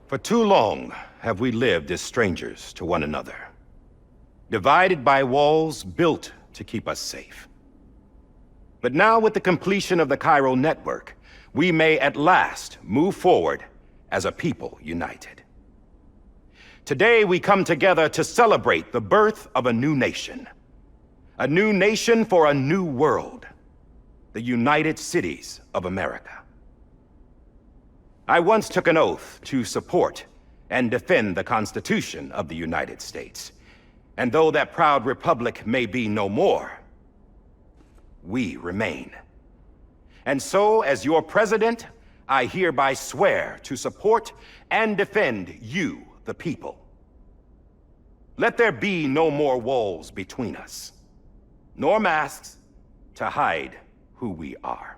For too long have we lived as strangers to one another, divided by walls built to keep us safe. But now, with the completion of the chiral network, we may at last move forward as a people united. Today we come together to celebrate the birth of a new nation. A new nation for a new world. The United Cities of America. I once took an oath to support and defend the Constitution of the United States. And though that proud republic may be no more, we remain. And so, as your president, I hereby swear to support and defend you, the people. Let there be no more walls between us, nor masks to hide who we are.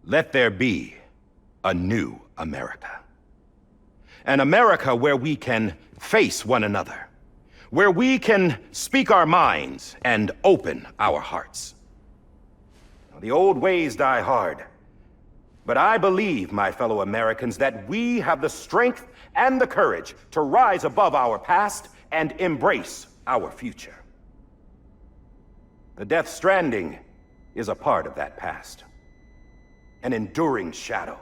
Let there be a new America. An America where we can face one another, where we can speak our minds and open our hearts. The old ways die hard, but I believe, my fellow Americans, that we have the strength and the courage to rise above our past and embrace our future. The Death Stranding is a part of that past. An enduring shadow,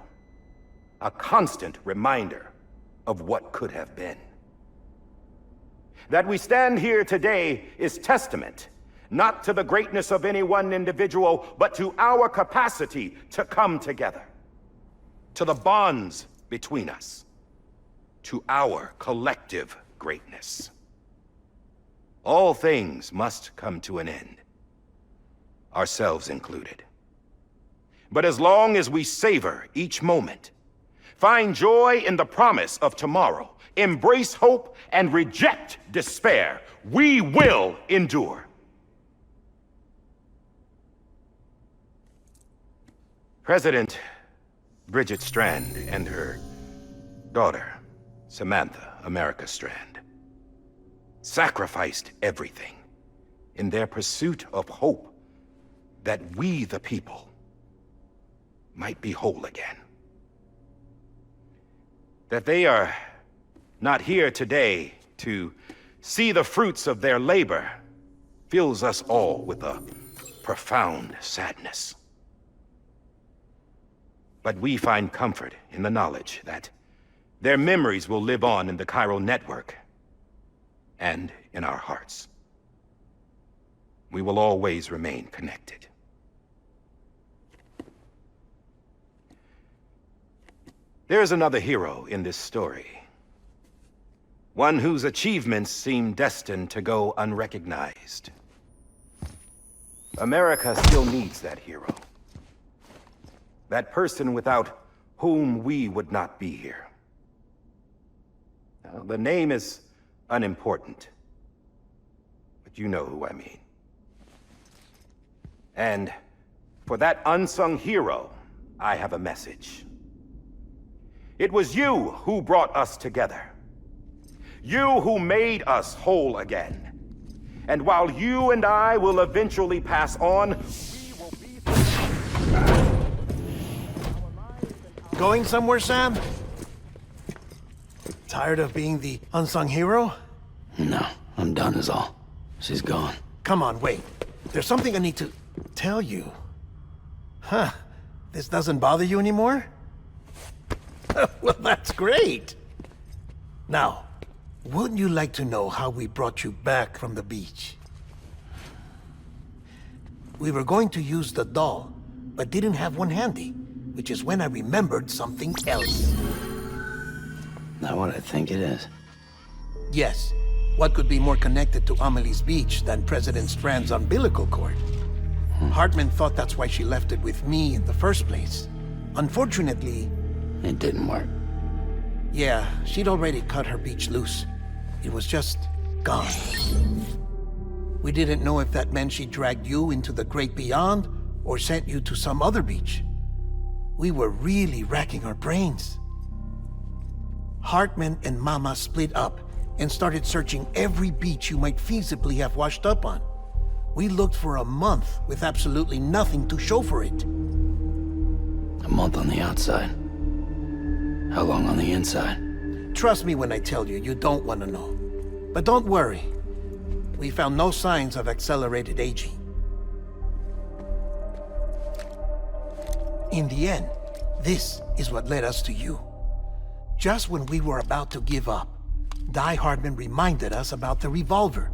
a constant reminder of what could have been. That we stand here today is testament, not to the greatness of any one individual, but to our capacity to come together, to the bonds between us, to our collective greatness. All things must come to an end, ourselves included. But as long as we savor each moment, find joy in the promise of tomorrow, embrace hope, and reject despair, we will endure. President Bridget Strand and her daughter, Samantha America Strand, sacrificed everything in their pursuit of hope that we, the people, might be whole again. That they are not here today to see the fruits of their labor fills us all with a profound sadness. But we find comfort in the knowledge that their memories will live on in the chiral network and in our hearts. We will always remain connected. There is another hero in this story. One whose achievements seem destined to go unrecognized. America still needs that hero. That person without whom we would not be here. Now, the name is unimportant, but you know who I mean. And for that unsung hero, I have a message. It was you who brought us together. You who made us whole again. And while you and I will eventually pass on, we will be... Going somewhere, Sam? Tired of being the unsung hero? No, I'm done is all. She's gone. Come on, wait. There's something I need to tell you. Huh. This doesn't bother you anymore? Well, that's great. Now, wouldn't you like to know how we brought you back from the beach? We were going to use the doll, but didn't have one handy, which is when I remembered something else. Not what I think it is. Yes. What could be more connected to Amelie's beach than President Strand's umbilical cord? Hardman thought that's why she left it with me in the first place. Unfortunately... It didn't work. Yeah, she'd already cut her beach loose. It was just gone. We didn't know if that meant she dragged you into the great beyond or sent you to some other beach. We were really racking our brains. Hardman and Mama split up and started searching every beach you might feasibly have washed up on. We looked for a month with absolutely nothing to show for it. A month on the outside. How long on the inside? Trust me when I tell you, you don't want to know. But don't worry. We found no signs of accelerated aging. In the end, this is what led us to you. Just when we were about to give up, Die Hardman reminded us about the revolver.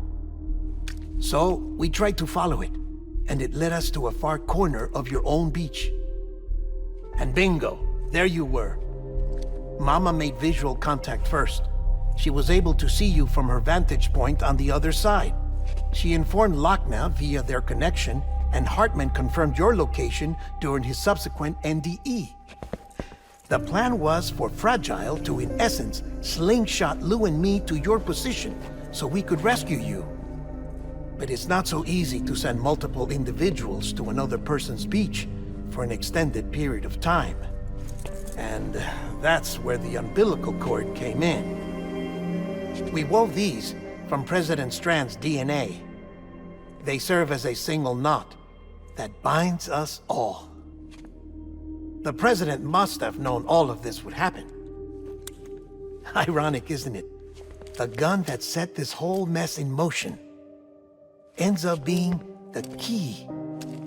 So, we tried to follow it, and it led us to a far corner of your own beach. And bingo, there you were. Mama made visual contact first. She was able to see you from her vantage point on the other side. She informed Lochna via their connection, and Hardman confirmed your location during his subsequent NDE. The plan was for Fragile to, in essence, slingshot Lou and me to your position so we could rescue you. But it's not so easy to send multiple individuals to another person's beach for an extended period of time. And that's where the umbilical cord came in. We wove these from President Strand's DNA. They serve as a single knot that binds us all. The President must have known all of this would happen. Ironic, isn't it? The gun that set this whole mess in motion ends up being the key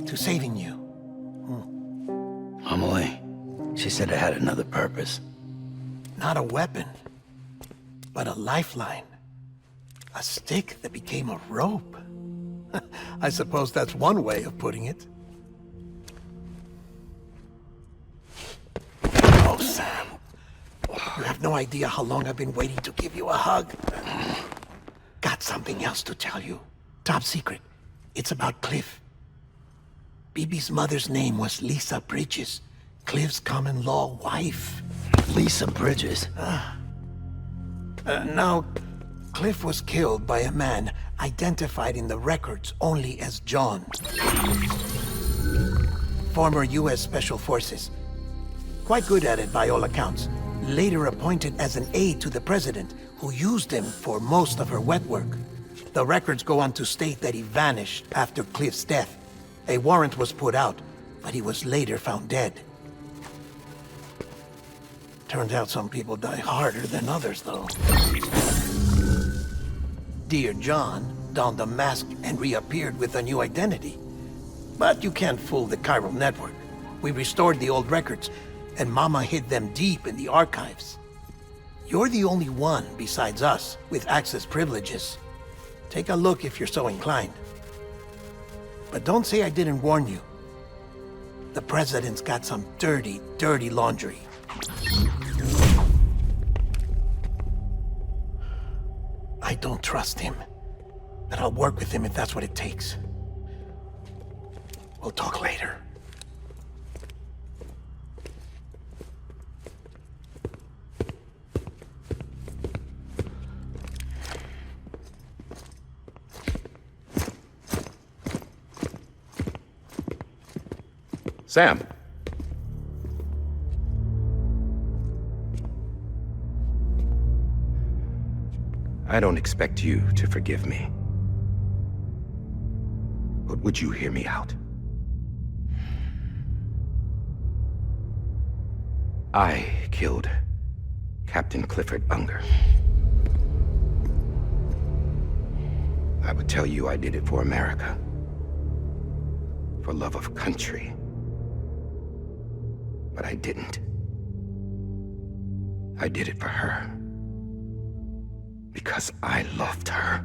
to saving you. Amelie, she said it had another purpose. Not a weapon, but a lifeline. A stick that became a rope. I suppose that's one way of putting it. Oh, Sam. You have no idea how long I've been waiting to give you a hug. Got something else to tell you. Top secret. It's about Cliff. Bibi's mother's name was Lisa Bridges, Cliff's common-law wife. Lisa Bridges? Now, Cliff was killed by a man identified in the records only as John. Former U.S. Special Forces. Quite good at it by all accounts. Later appointed as an aide to the president, who used him for most of her wet work. The records go on to state that he vanished after Cliff's death. A warrant was put out, but he was later found dead. Turns out some people die harder than others, though. Dear John donned a mask and reappeared with a new identity. But you can't fool the chiral network. We restored the old records, and Mama hid them deep in the archives. You're the only one besides us with access privileges. Take a look if you're so inclined. But don't say I didn't warn you. The President's got some dirty, dirty laundry. I don't trust him, but I'll work with him if that's what it takes. We'll talk later. Sam. I don't expect you to forgive me. But would you hear me out? I killed Captain Clifford Unger. I would tell you I did it for America. For love of country. But I didn't. I did it for her. Because I loved her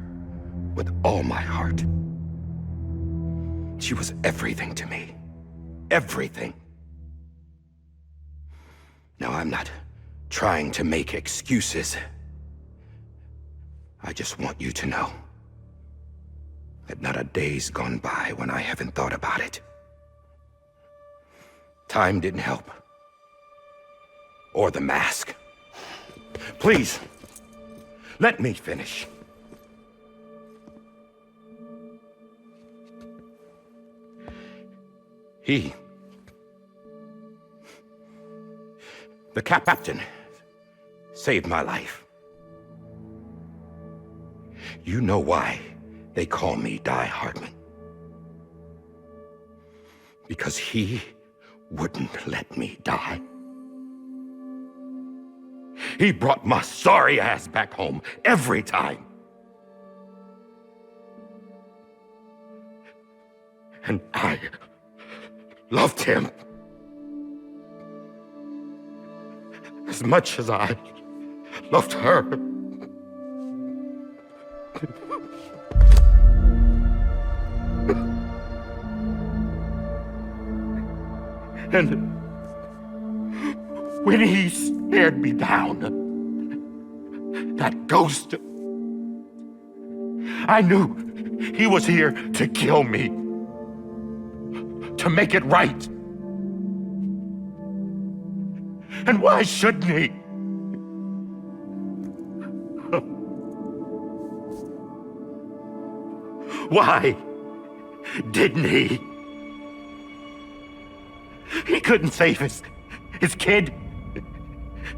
with all my heart. She was everything to me. Everything. Now, I'm not trying to make excuses. I just want you to know that not a day's gone by when I haven't thought about it. Time didn't help. Or the mask. Please, let me finish. The captain saved my life. You know why they call me Hardman. Because he wouldn't let me die. He brought my sorry ass back home every time. And I loved him as much as I loved her. And when he stared me down, that ghost, I knew he was here to kill me, to make it right. And why shouldn't he? Why didn't he? He couldn't save his kid,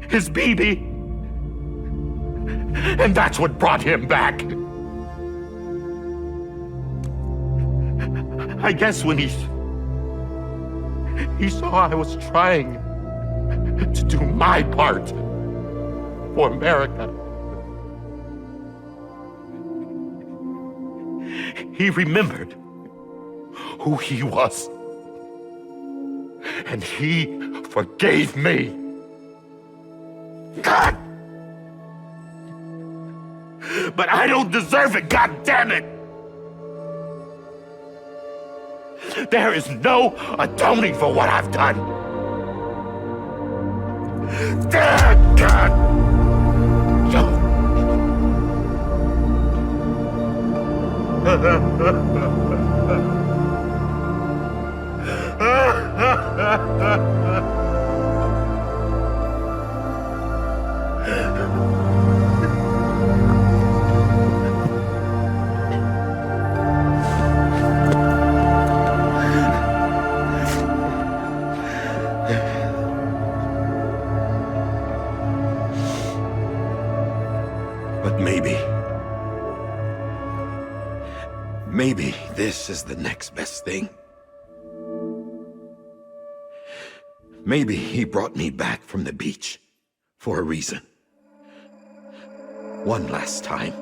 his baby. And that's what brought him back. I guess when he saw I was trying to do my part for America, he remembered who he was. And he forgave me. God! But I don't deserve it, God damn it! There is no atoning for what I've done. God! But maybe this is the next best thing. Maybe he brought me back from the beach for a reason. One last time.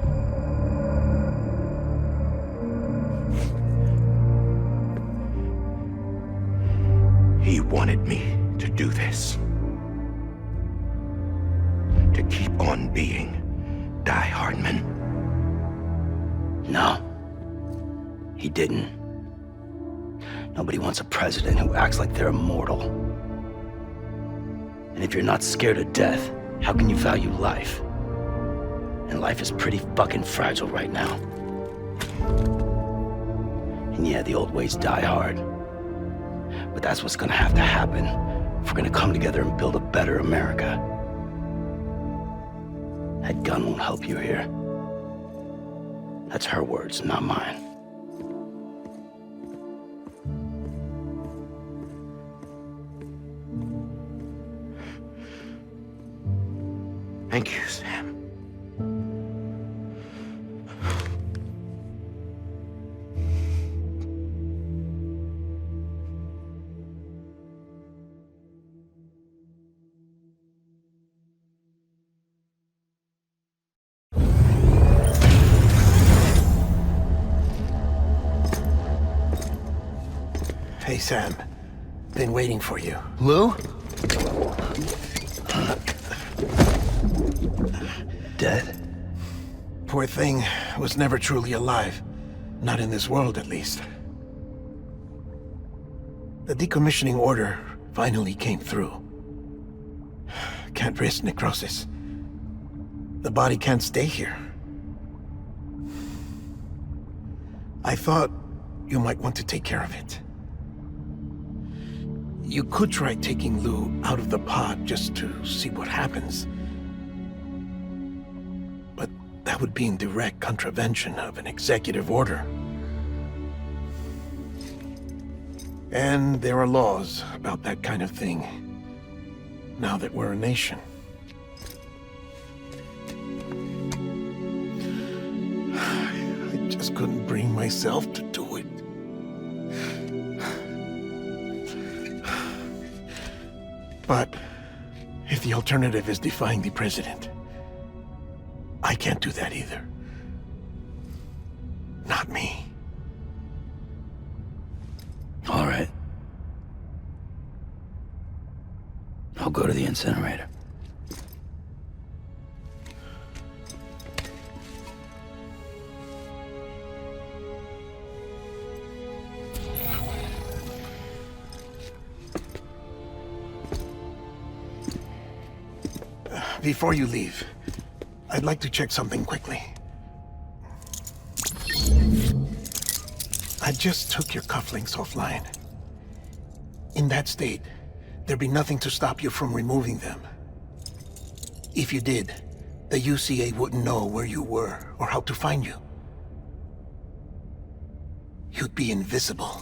He wanted me to do this. To keep on being Hardman. No, he didn't. Nobody wants a president who acts like they're immortal. And if you're not scared of death, how can you value life? And life is pretty fucking fragile right now. And yeah, the old ways die hard. But that's what's gonna have to happen if we're gonna come together and build a better America. That gun won't help you here. That's her words, not mine. Thank you, Sam. Hey, Sam. Been waiting for you. Lou? Dead? Poor thing was never truly alive. Not in this world, at least. The decommissioning order finally came through. Can't risk necrosis. The body can't stay here. I thought you might want to take care of it. You could try taking Lou out of the pod just to see what happens. But that would be in direct contravention of an executive order. And there are laws about that kind of thing, now that we're a nation. couldn't bring myself to do it. But if the alternative is defying the president, I can't do that either. Not me. All right. I'll go to the incinerator. Before you leave, I'd like to check something quickly. I just took your cufflinks offline. In that state, there'd be nothing to stop you from removing them. If you did, the UCA wouldn't know where you were or how to find you. You'd be invisible.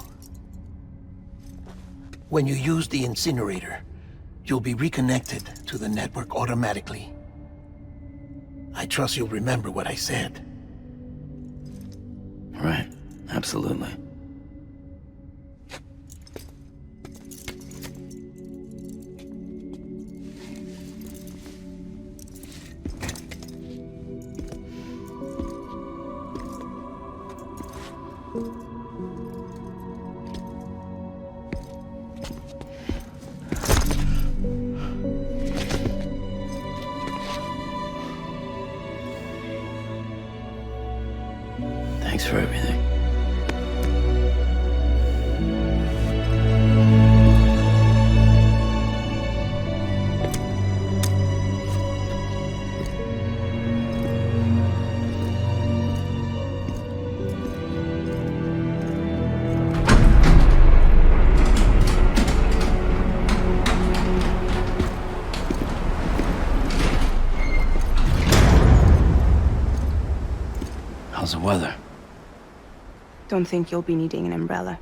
When you use the incinerator, you'll be reconnected to the network automatically. I trust you'll remember what I said. Right. Absolutely. Thanks for everything. How's the weather? Don't think you'll be needing an umbrella.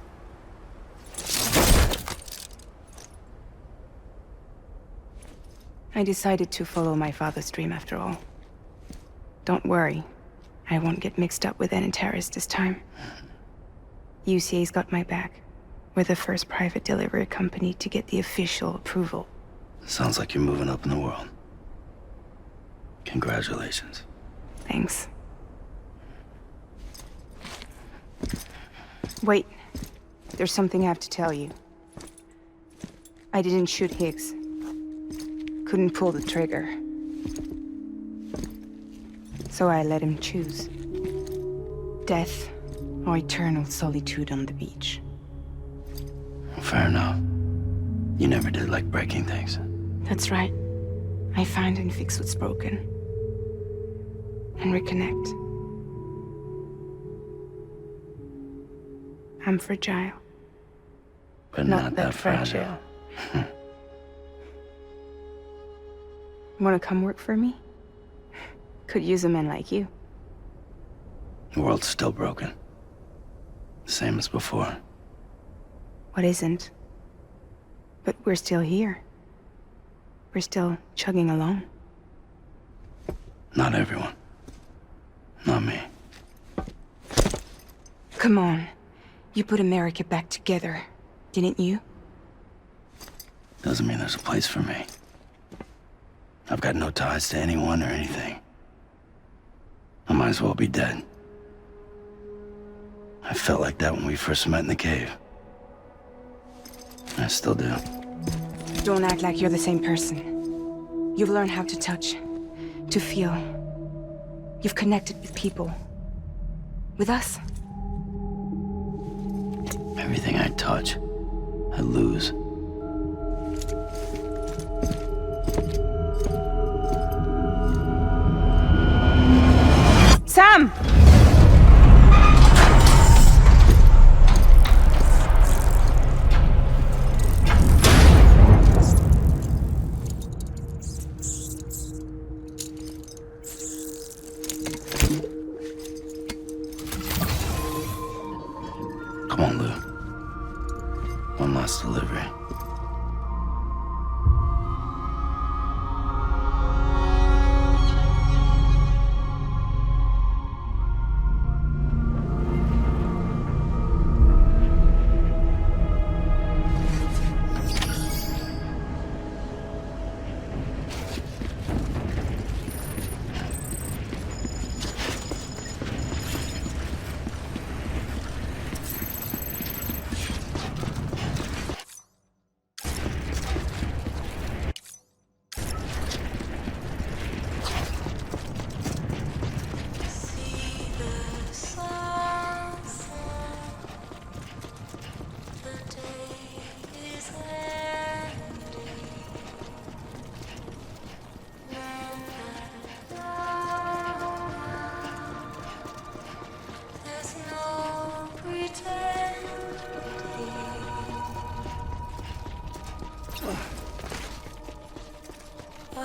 I decided to follow my father's dream after all. Don't worry. I won't get mixed up with any terrorists this time. UCA's got my back. We're the first private delivery company to get the official approval. Sounds like you're moving up in the world. Congratulations. Thanks. Wait. There's something I have to tell you. I didn't shoot Higgs. Couldn't pull the trigger. So I let him choose. Death or eternal solitude on the beach. Fair enough. You never did like breaking things. That's right. I find and fix what's broken. And reconnect. I'm fragile. But not that fragile. Wanna come work for me? Could use a man like you. The world's still broken. Same as before. What isn't? But we're still here. We're still chugging along. Not everyone. Not me. Come on. You put America back together, didn't you? Doesn't mean there's a place for me. I've got no ties to anyone or anything. I might as well be dead. I felt like that when we first met in the cave. I still do. Don't act like you're the same person. You've learned how to touch, to feel. You've connected with people. With us. Everything I touch, I lose. Sam! Come on, Lou. One last delivery. All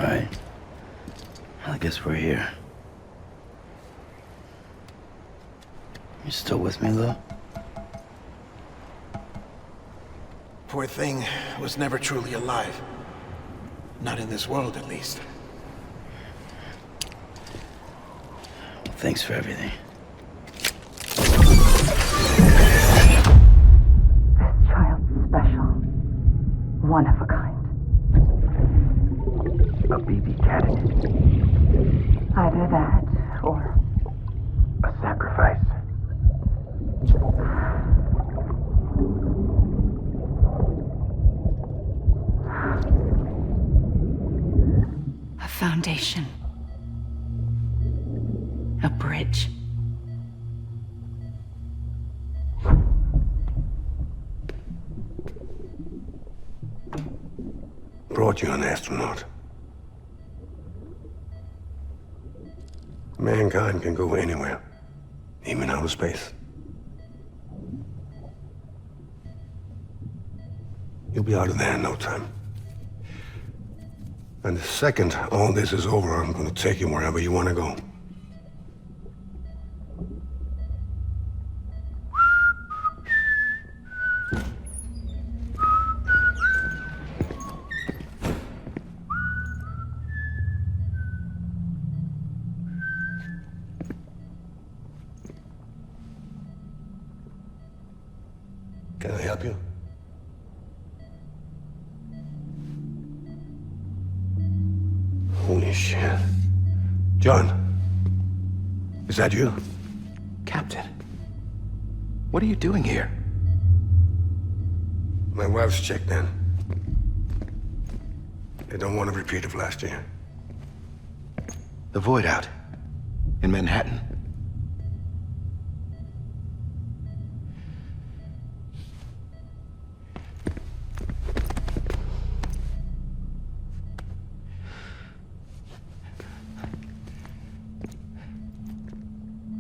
right. I guess we're here. You still with me, Lou? Poor thing was never truly alive. Not in this world, at least. Thanks for everything. This child's special. One of a kind. A BB candidate. Either that, or A sacrifice. a foundation. A bridge. Brought you an astronaut. Mankind can go anywhere, even outer space. You'll be out of there in no time. And the second all this is over, I'm going to take you wherever you want to go. Can I help you? Holy shit. John, is that you? Captain, what are you doing here? My wife's checked in. They don't want a repeat of last year. The void out in Manhattan.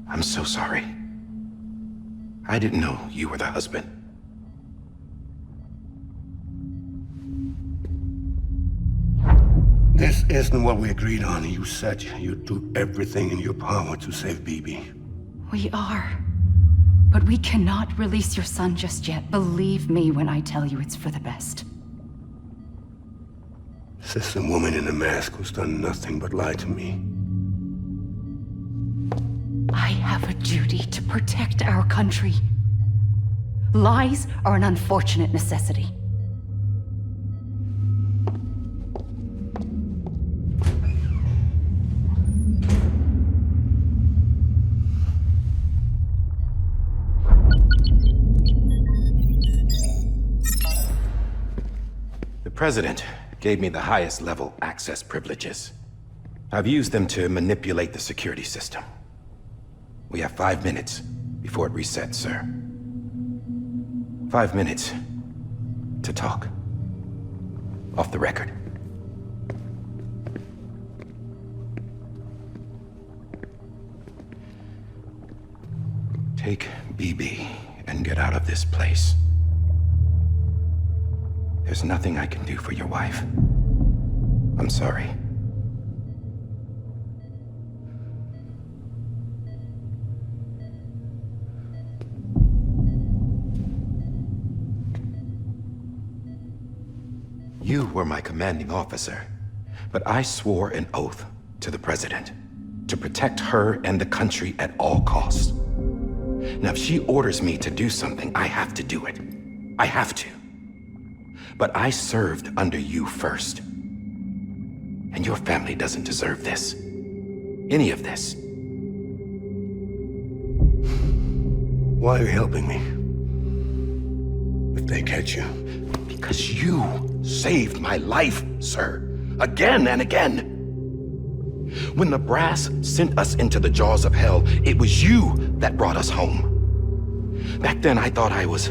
I'm so sorry. I didn't know you were the husband. This isn't what we agreed on. You said you'd do everything in your power to save BB. We are. But we cannot release your son just yet. Believe me when I tell you it's for the best. This is a woman in a mask who's done nothing but lie to me. I have a duty to protect our country. Lies are an unfortunate necessity. The President gave me the highest level access privileges. I've used them to manipulate the security system. We have 5 minutes before it resets, sir. 5 minutes to talk. Off the record. Take BB and get out of this place. There's nothing I can do for your wife. I'm sorry. You were my commanding officer, but I swore an oath to the President to protect her and the country at all costs. Now, if she orders me to do something, I have to do it. I have to. But I served under you first. And your family doesn't deserve this. Any of this. Why are you helping me? If they catch you. Because you saved my life, sir. Again and again. When the brass sent us into the jaws of hell, it was you that brought us home. Back then, I thought I was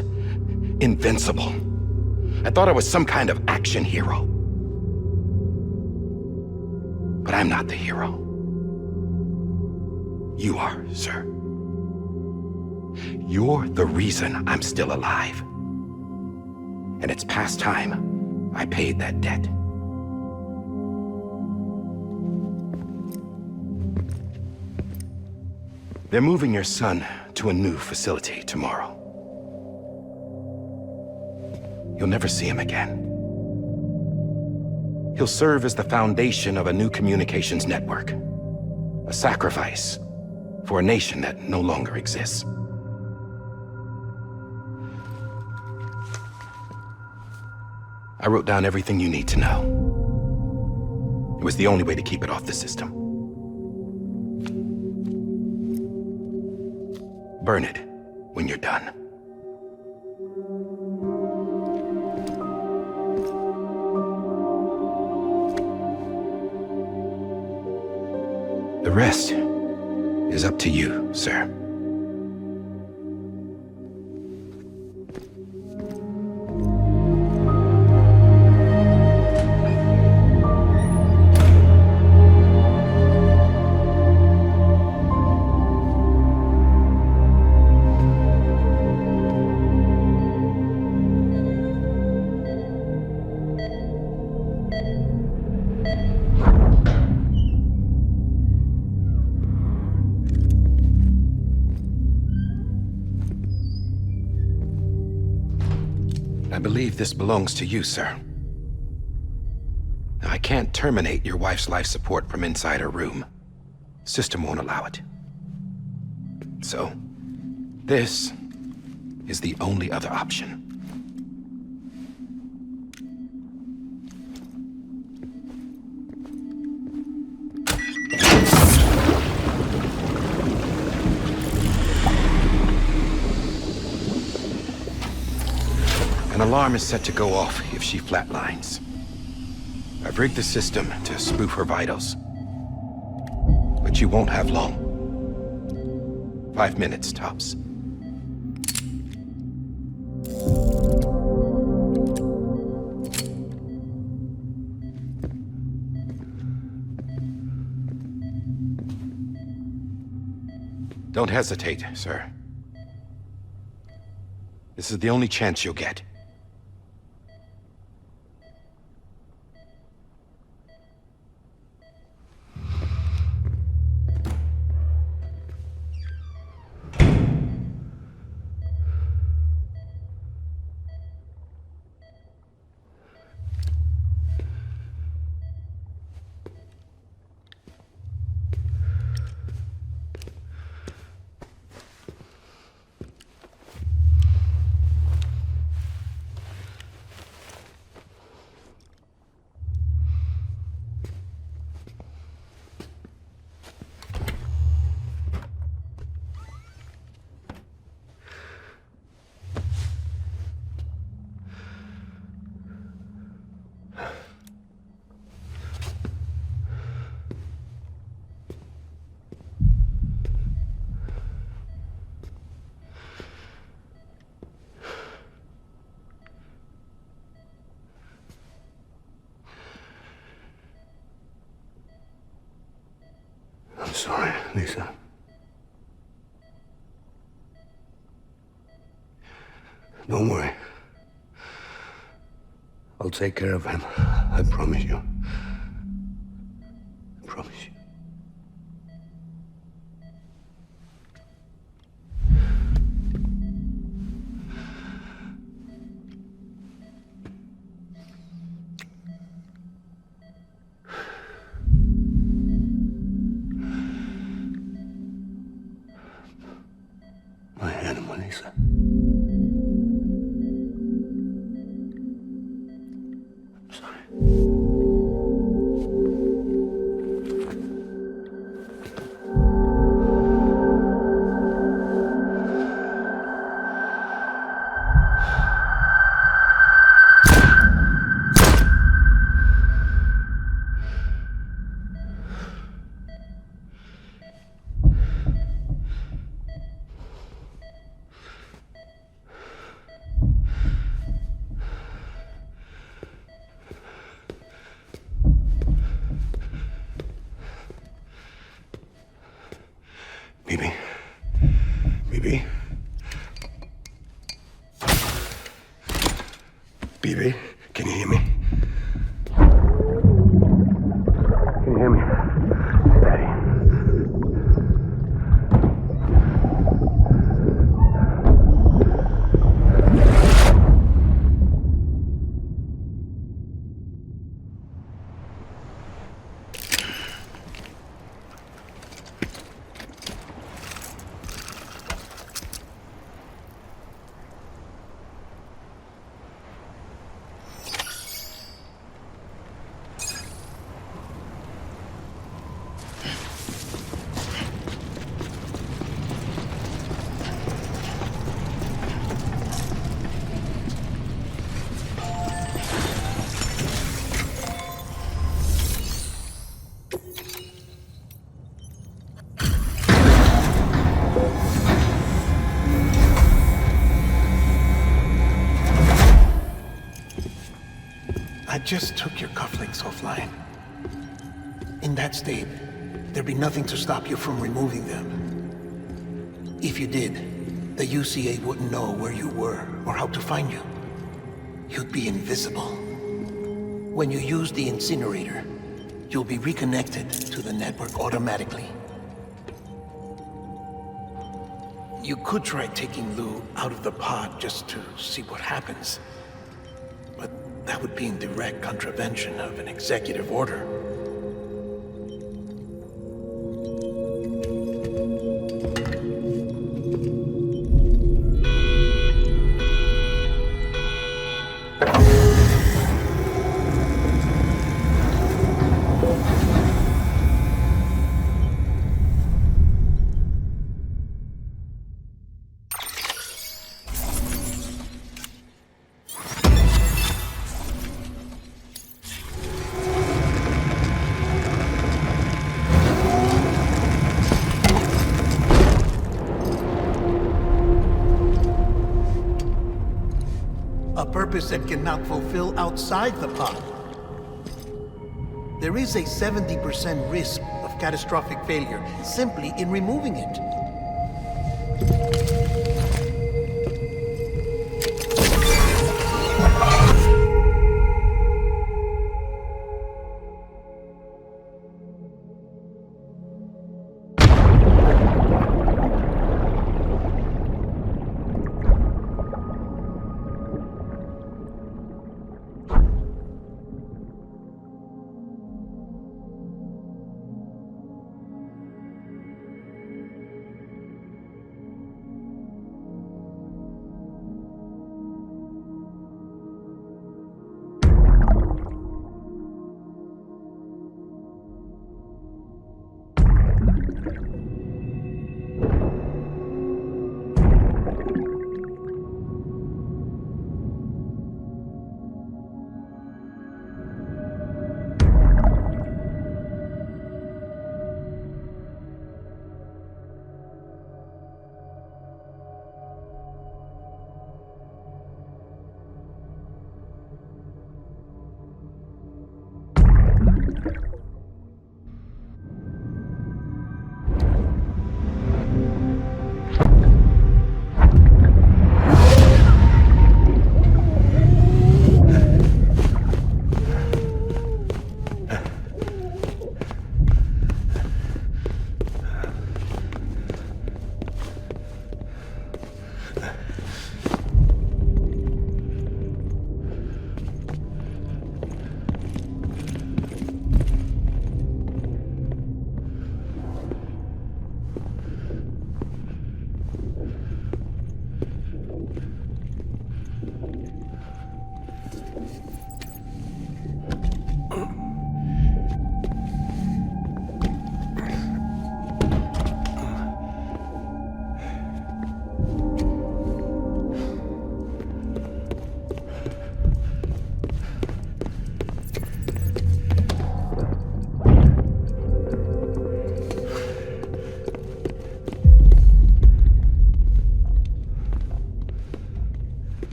invincible. I thought I was some kind of action hero. But I'm not the hero. You are, sir. You're the reason I'm still alive. And it's past time I paid that debt. They're moving your son to a new facility tomorrow. You'll never see him again. He'll serve as the foundation of a new communications network. A sacrifice for a nation that no longer exists. I wrote down everything you need to know. It was the only way to keep it off the system. Burn it when you're done. The rest is up to you, sir. I believe this belongs to you, sir. I can't terminate your wife's life support from inside her room. System won't allow it. So, this is the only other option. An alarm is set to go off if she flatlines. I've rigged the system to spoof her vitals. But you won't have long. 5 minutes, tops. Don't hesitate, sir. This is the only chance you'll get. I'm sorry, Lisa. Don't worry. I'll take care of him. I promise you. I promise you. My animal, Lisa. I'm sorry. Bibi? Bibi? Bibi? Can you hear me? Can you hear me? Daddy. just took your cufflinks offline. In that state, there'd be nothing to stop you from removing them. If you did, the UCA wouldn't know where you were or how to find you. You'd be invisible. When you use the incinerator, you'll be reconnected to the network automatically. You could try taking Lou out of the pod just to see what happens. But that would be in direct contravention of an executive order. That cannot fulfill outside the pod. There is a 70% risk of catastrophic failure simply in removing it.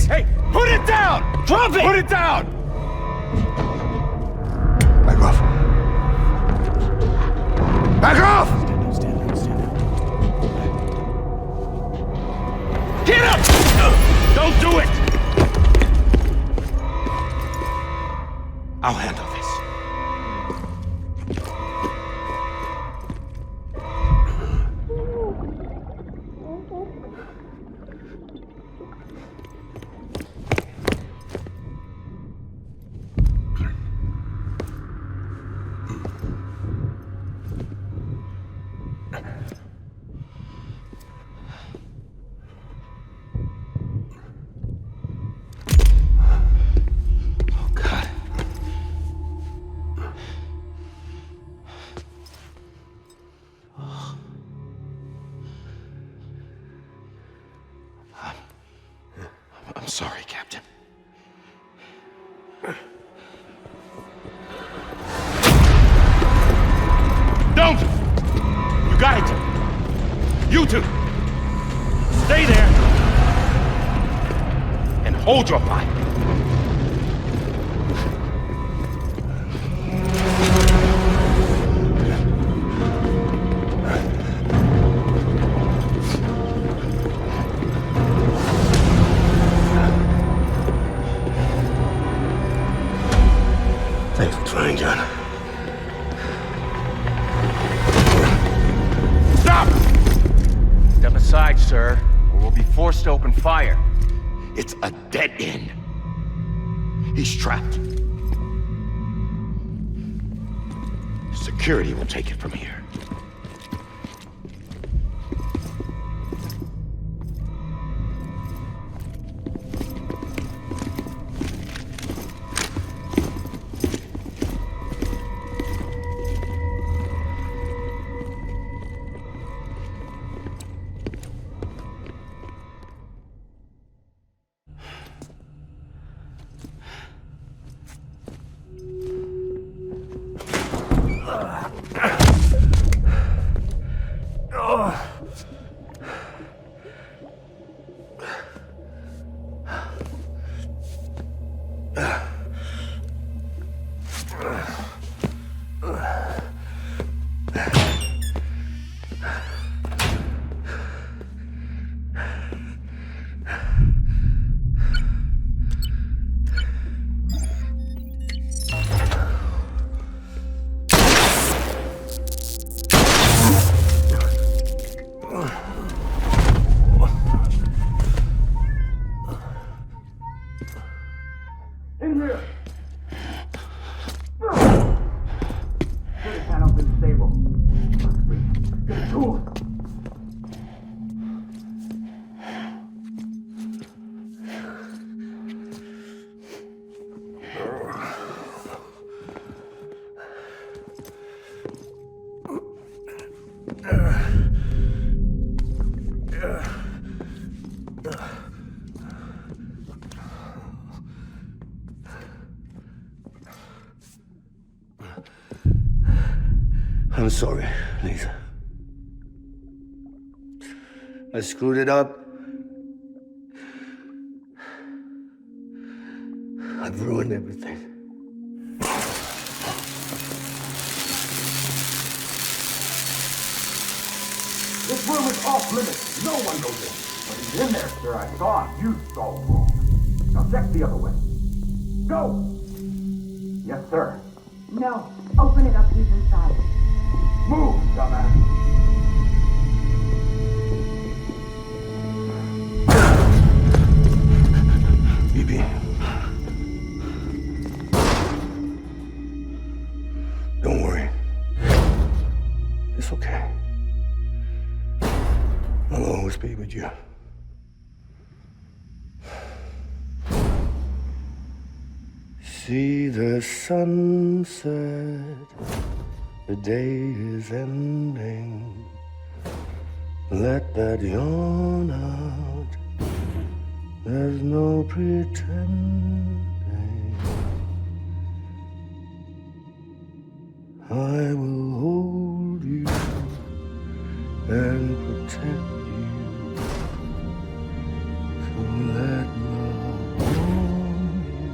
Hey, put it down! Drop it! Put it down! Back off. Back off! Get up! Don't do it! I'll handle this. got it! You two! Stay there! And hold your fire! Thanks for trying, John. Stop! Step aside, sir, or we'll be forced to open fire. It's a dead end. He's trapped. Security will take it from here. I'm sorry, Lisa. I screwed it up. I've ruined everything. This room is off limits. No one goes in. But he's in there, sir. I saw him. You saw him wrong. Now check the other way. Go! Yes, sir. No. Open it up. He's inside. Move, dumbass. Bibi. Don't worry. It's okay. I'll always be with you. See the sunset. The day is ending. Let that yawn out. There's no pretending. I will hold you and protect you. So let love warm you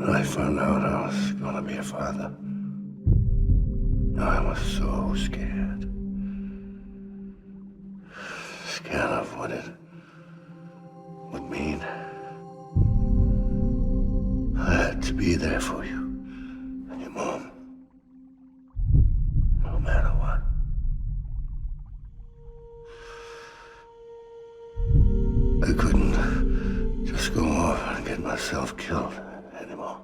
till I found out I was gonna be a father, I was so scared. Scared of what it would mean. I had to be there for you and your mom, no matter what. I couldn't just go off myself killed anymore.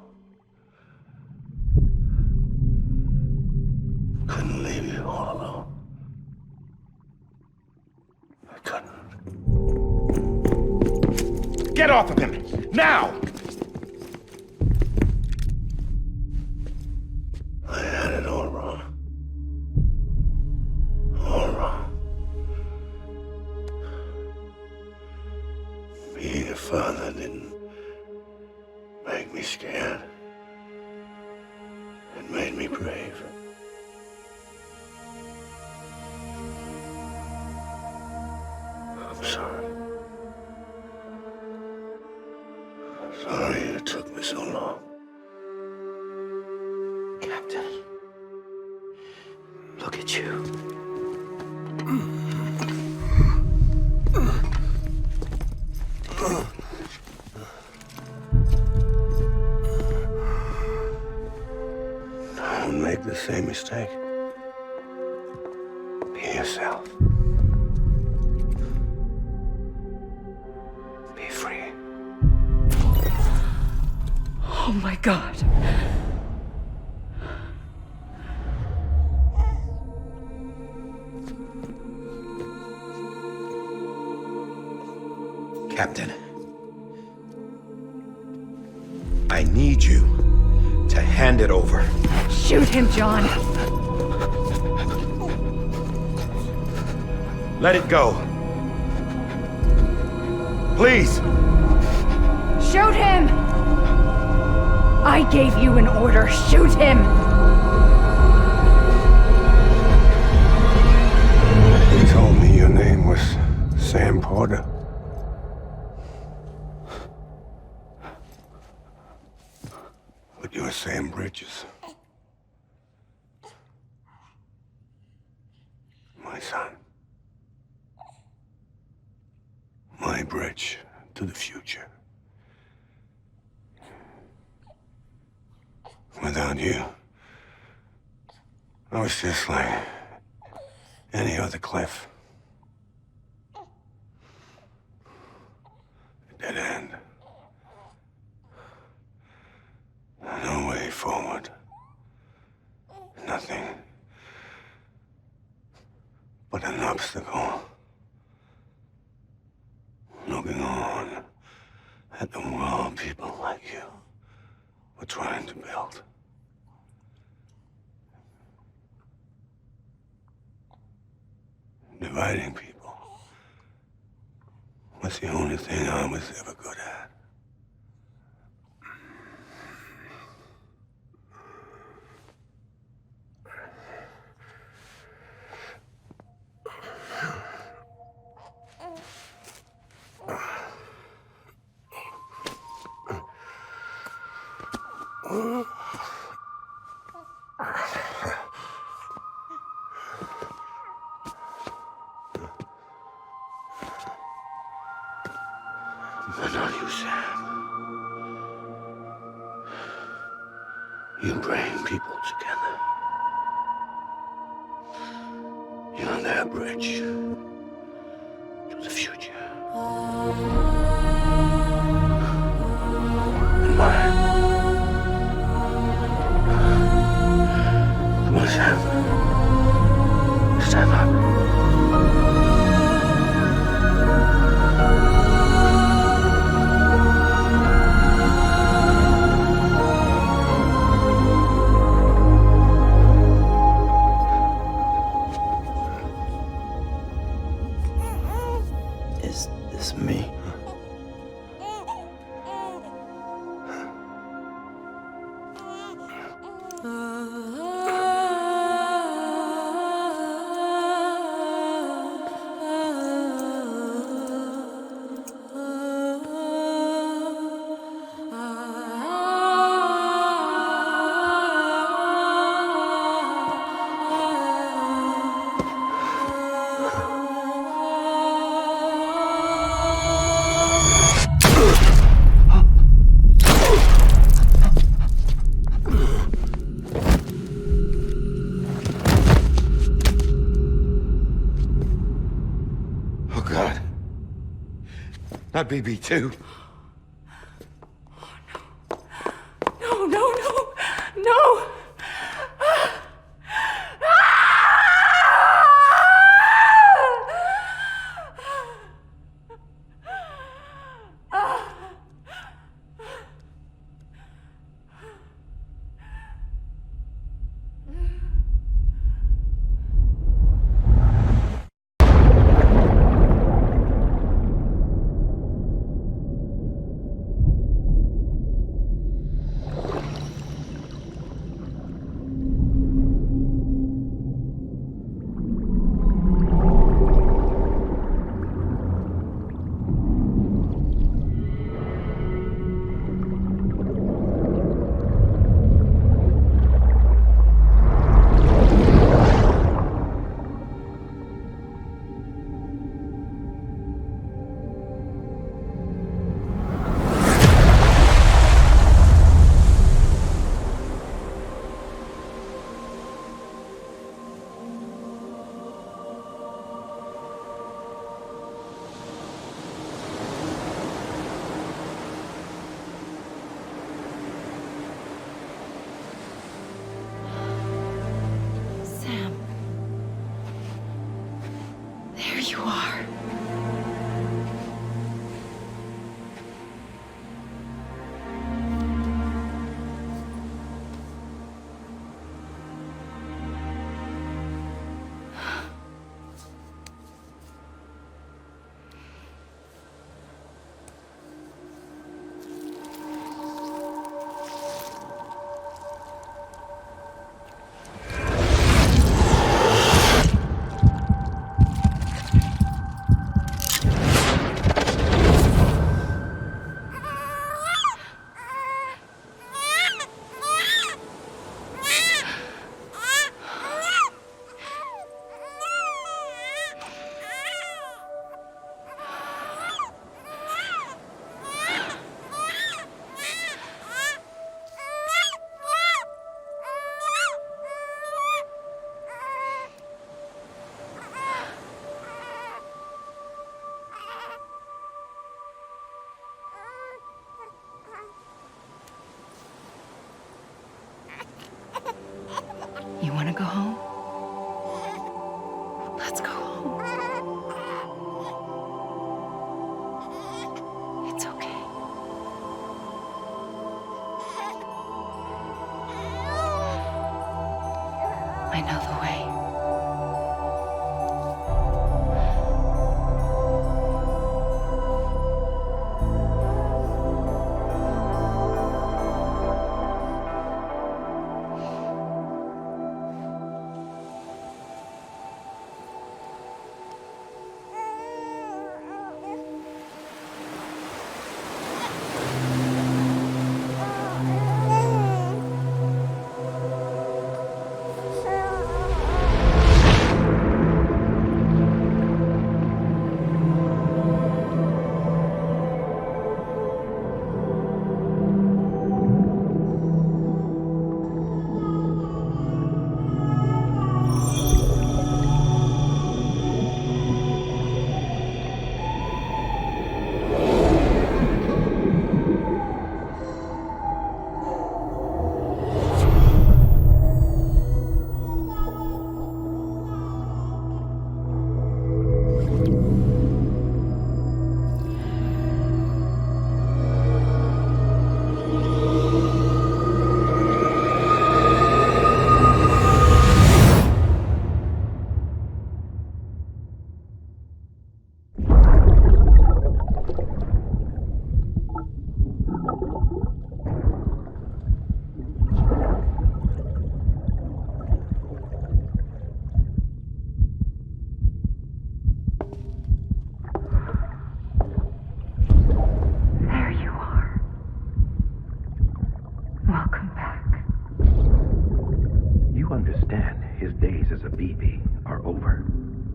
Couldn't leave you all alone. I couldn't. Get off of him! Now! I had it all wrong. All wrong. Being a father didn't make me scared. It made me brave. I'm sorry. I'm sorry it took me so long. Captain, look at you. Don't make the same mistake. Be yourself. Be free. Oh my God. Captain, I need you to hand it over. Shoot him, John. Let it go. Please. Shoot him! I gave you an order. Shoot him! You told me your name was Sam Porter. But you're Sam Bridges. My son. My bridge to the future. Without you, I was just like any other Cliff. A dead end. No way forward. Nothing but an obstacle. Looking on at the world people like you were trying to build. Dividing people was the only thing I was ever good at. But not you, Sam. You bring people together. You're their bridge to the future. And mine. Come on, Sam. Stand up. Is this me? Not BB2. you are. You want to go home? Let's go home. It's okay. I know the way.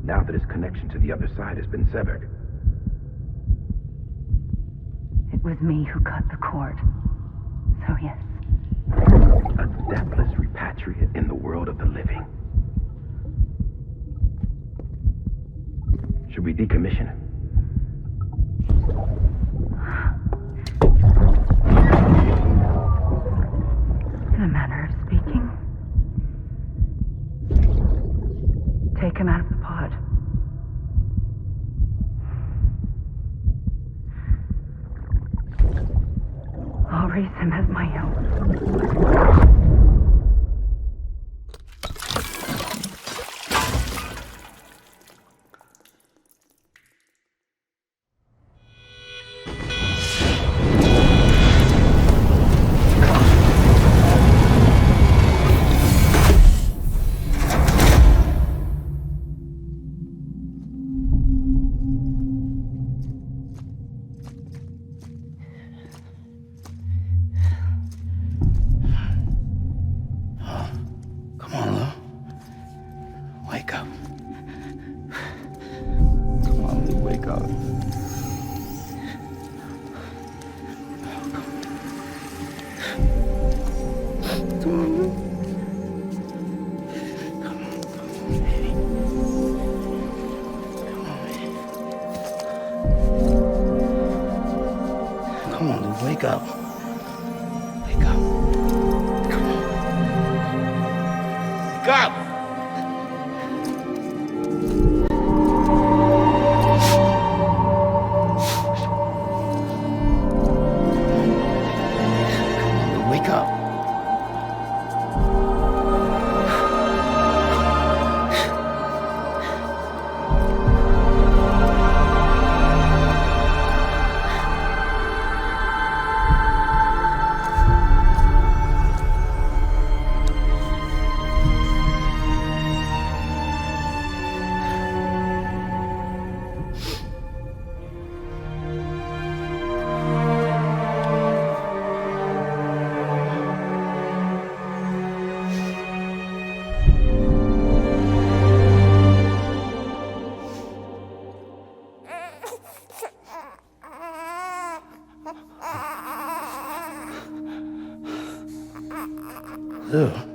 Now that his connection to the other side has been severed. It was me who cut the cord. So yes. A deathless repatriate in the world of the living. Should we decommission him? In a manner of speaking. Take him out of the pod. I'll raise him as my own. Wake up. Wake up. Come on. Wake up! do.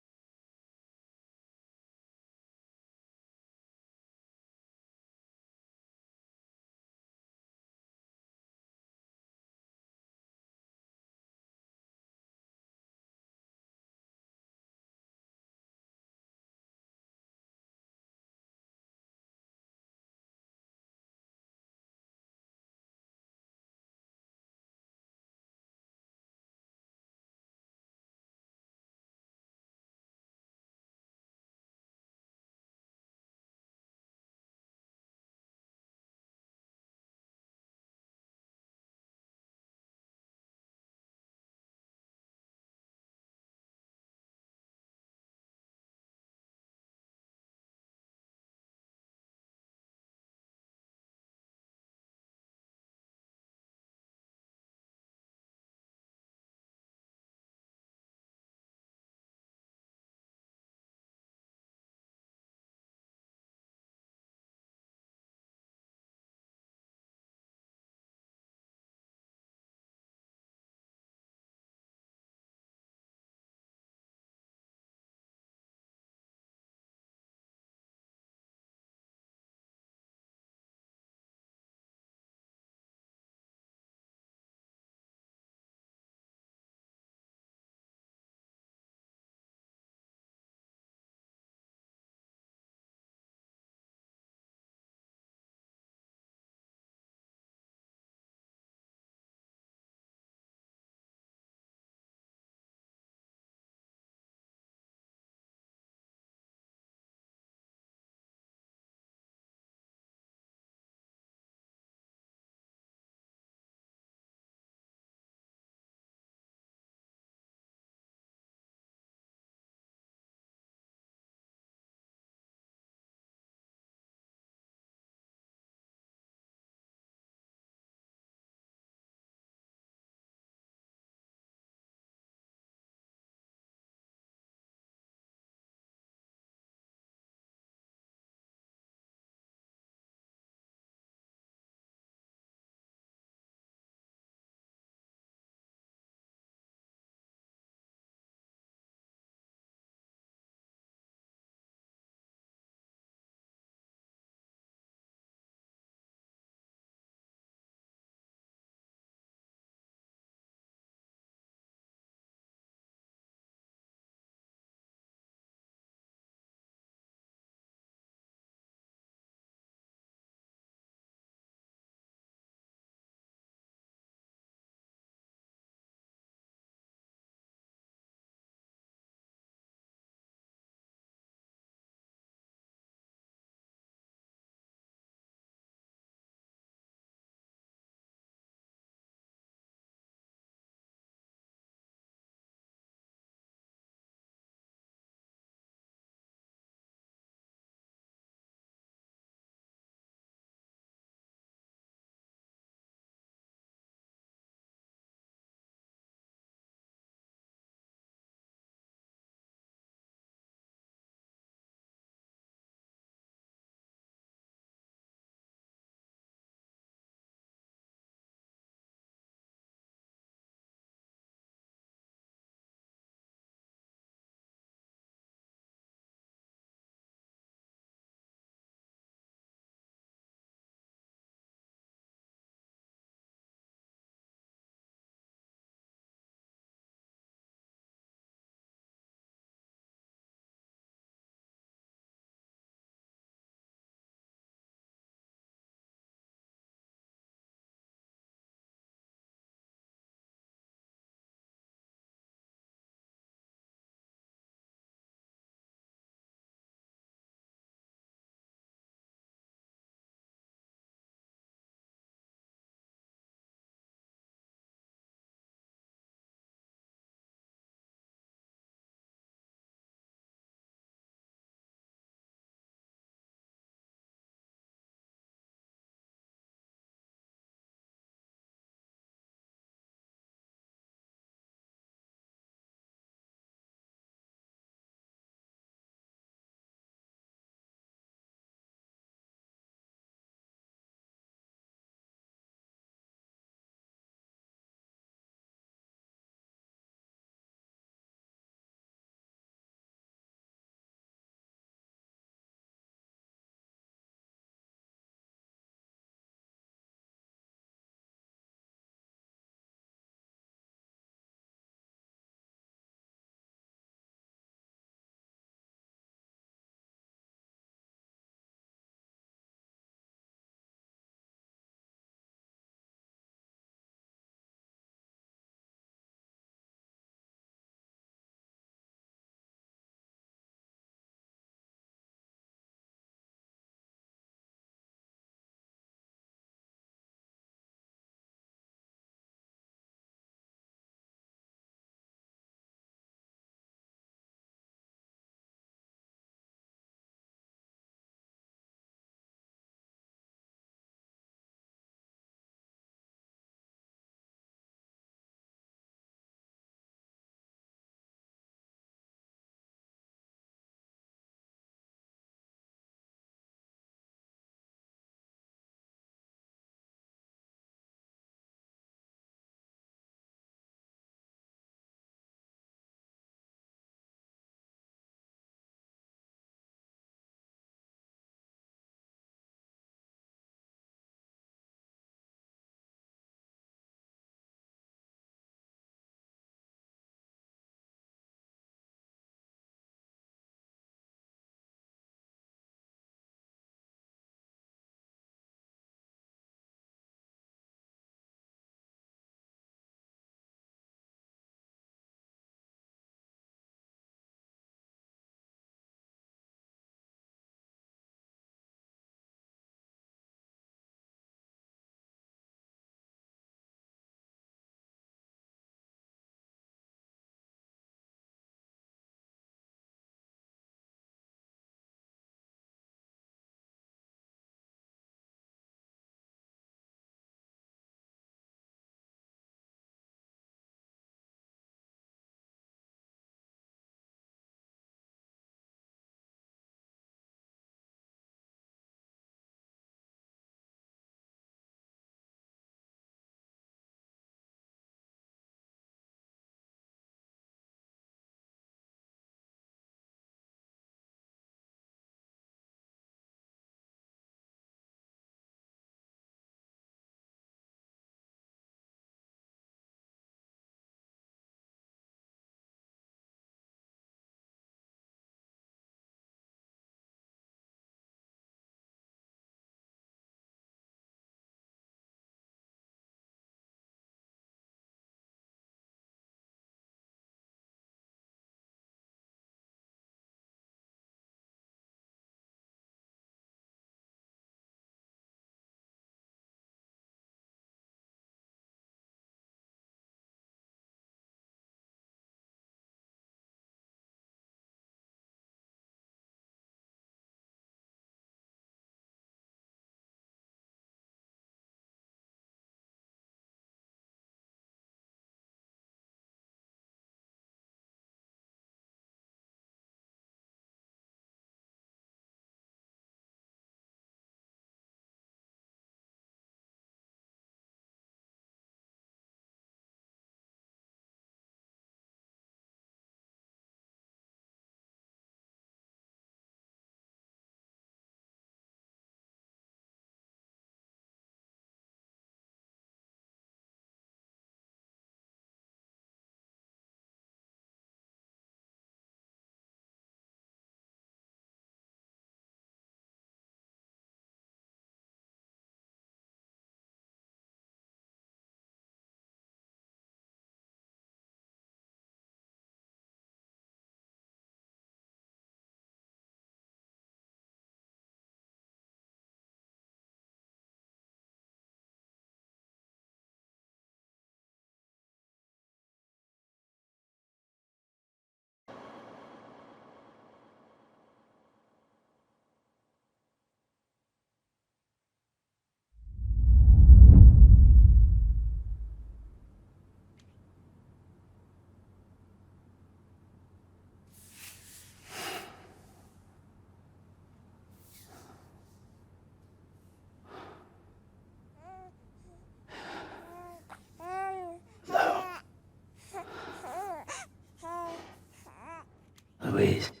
Louise.